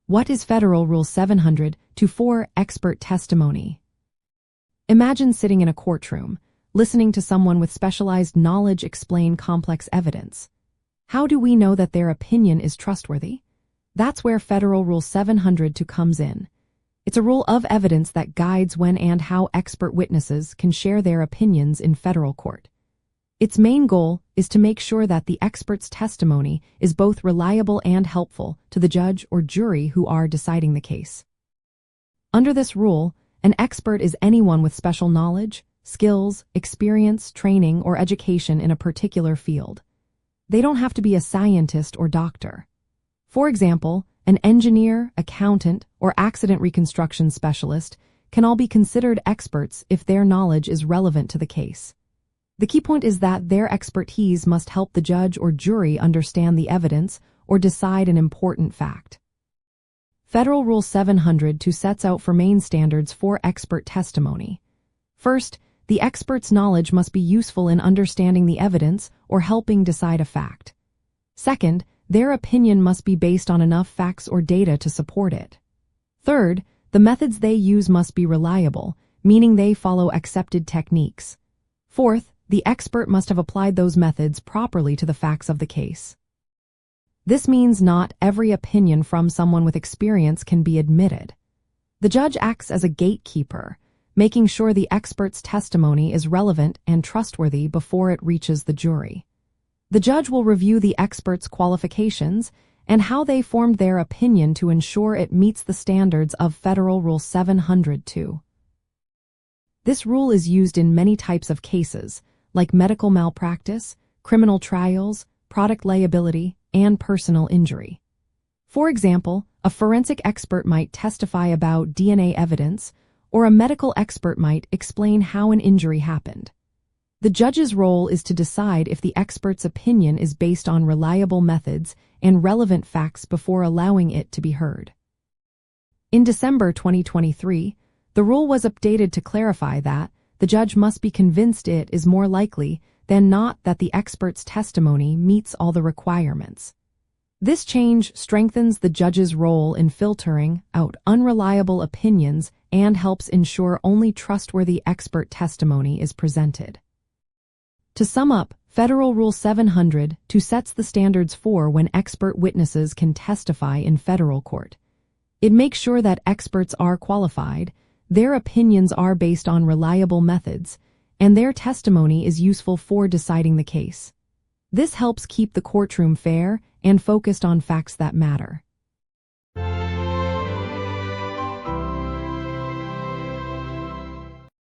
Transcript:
What is Federal Rule 700-4 Expert Testimony? Imagine sitting in a courtroom, listening to someone with specialized knowledge explain complex evidence. How do we know that their opinion is trustworthy? That's where Federal Rule 702 comes in. It's a rule of evidence that guides when and how expert witnesses can share their opinions in federal court. Its main goal is to make sure that the expert's testimony is both reliable and helpful to the judge or jury who are deciding the case. Under this rule, an expert is anyone with special knowledge, skills, experience, training, or education in a particular field. They don't have to be a scientist or doctor. For example, an engineer, accountant, or accident reconstruction specialist can all be considered experts if their knowledge is relevant to the case. The key point is that their expertise must help the judge or jury understand the evidence or decide an important fact. Federal Rule 702 sets out four main standards for expert testimony. First, the expert's knowledge must be useful in understanding the evidence or helping decide a fact. Second, their opinion must be based on enough facts or data to support it. Third, the methods they use must be reliable, meaning they follow accepted techniques. Fourth, the expert must have applied those methods properly to the facts of the case. This means not every opinion from someone with experience can be admitted. The judge acts as a gatekeeper, making sure the expert's testimony is relevant and trustworthy before it reaches the jury. The judge will review the expert's qualifications and how they formed their opinion to ensure it meets the standards of Federal Rule 702. This rule is used in many types of cases, like medical malpractice, criminal trials, product liability, and personal injury. For example, a forensic expert might testify about DNA evidence, or a medical expert might explain how an injury happened. The judge's role is to decide if the expert's opinion is based on reliable methods and relevant facts before allowing it to be heard. In December 2023, the rule was updated to clarify that the judge must be convinced it is more likely than not that the expert's testimony meets all the requirements. This change strengthens the judge's role in filtering out unreliable opinions and helps ensure only trustworthy expert testimony is presented. To sum up, Federal Rule 702 sets the standards for when expert witnesses can testify in federal court. It makes sure that experts are qualified, their opinions are based on reliable methods, and their testimony is useful for deciding the case. This helps keep the courtroom fair and focused on facts that matter.